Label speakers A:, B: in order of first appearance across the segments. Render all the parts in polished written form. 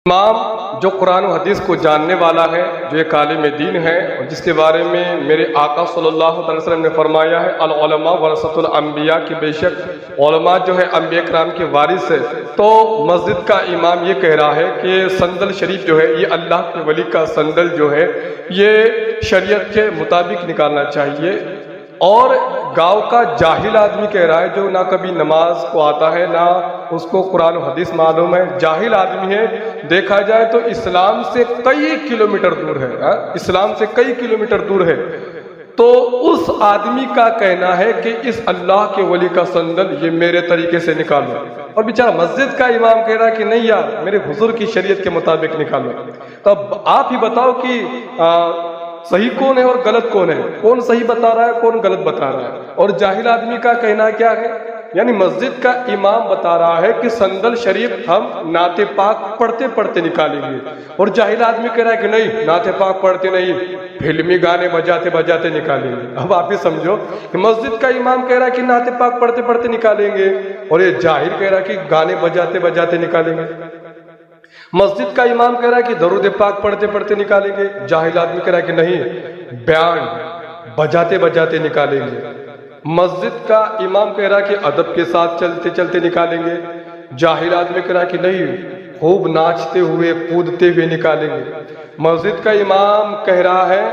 A: इमाम जो कुरान और हदीस को जानने वाला है, जो एक आलिम दीन है और जिसके बारे में मेरे आका सल्लल्लाहु अलैहि वसल्लम ने फरमाया है अल उलमा वरसतुल अंबिया, की बेशक उलमा जो है अंबिया किराम के वारिस है। तो मस्जिद का इमाम ये कह रहा है कि संदल शरीफ जो है ये अल्लाह के वली का संदल जो है ये शरीयत के मुताबिक निकालना चाहिए। और गांव का जाहिल आदमी कह रहा है जो ना कभी नमाज को आता है ना उसको कुरान और हदीस मालूम है, जाहिल आदमी है, देखा जाए तो इस्लाम से कई किलोमीटर दूर है, इस्लाम से कई किलोमीटर दूर है। तो उस आदमी का कहना है कि इस अल्लाह के वली का संदल ये मेरे तरीके से निकालो, और बेचारा मस्जिद का इमाम कह रहा है कि नहीं यार मेरे हुजूर की शरीयत के मुताबिक निकालो। तब आप ही बताओ कि सही कौन है और गलत कौन है, कौन सही बता रहा है कौन गलत बता रहा है। और जाहिल आदमी का कहना क्या है, यानी मस्जिद का इमाम बता रहा है कि संदल शरीफ हम नाते पाक पढ़ते पढ़ते निकालेंगे, और जाहिल आदमी कह रहा है कि नहीं नाते पाक पढ़ते नहीं, फिल्मी गाने बजाते बजाते निकालेंगे। अब आप ही समझो कि मस्जिद का इमाम कह रहा है कि नाते पाक पढ़ते पढ़ते निकालेंगे और ये जाहिल कह रहा है कि गाने बजाते बजाते निकालेंगे। मस्जिद का इमाम कह रहा है कि दरूद पाक पढ़ते पढ़ते निकालेंगे, जाहिल आदमी कह रहा है कि नहीं बयान बजाते बजाते निकालेंगे। मस्जिद का इमाम कह रहा है कि अदब के साथ चलते चलते निकालेंगे, जाहिल आदमी कह रहा है कि नहीं खूब नाचते हुए कूदते हुए निकालेंगे। मस्जिद का इमाम कह रहा है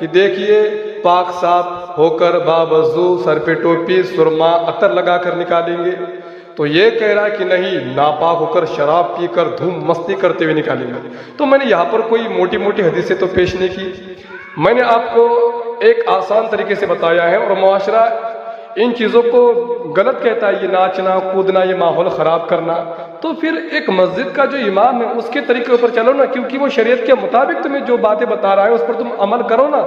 A: कि देखिए पाक साफ होकर बावजू सर पे टोपी सुरमा अतर लगाकर निकालेंगे। तो ये कह रहा है कि नहीं नापाक होकर शराब पीकर धूम मस्ती करते हुए निकालेंगे। तो मैंने यहाँ पर कोई मोटी मोटी हदीसें तो पेश नहीं की, मैंने आपको एक आसान तरीके से बताया है। और मुआशरा इन चीज़ों को गलत कहता है, ये नाचना कूदना ये माहौल ख़राब करना। तो फिर एक मस्जिद का जो इमाम है उसके तरीके ऊपर चलो ना, क्योंकि वो शरीयत के मुताबिक तुम्हें जो बातें बता रहा है उस पर तुम अमल करो ना।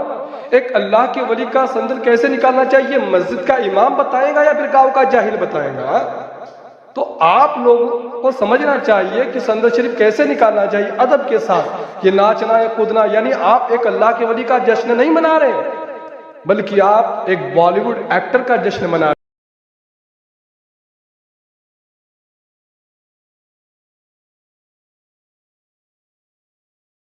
A: एक अल्लाह के वली का संदल कैसे निकालना चाहिए मस्जिद का इमाम बताएगा या फिर गाँव का जाहिल बताएगा? तो आप लोगों को समझना चाहिए कि संदल शरीफ कैसे निकालना चाहिए अदब के साथ। ये नाचना या कूदना, यानी आप एक अल्लाह के वली का जश्न नहीं मना रहे, बल्कि आप एक बॉलीवुड एक्टर का जश्न मना रहे।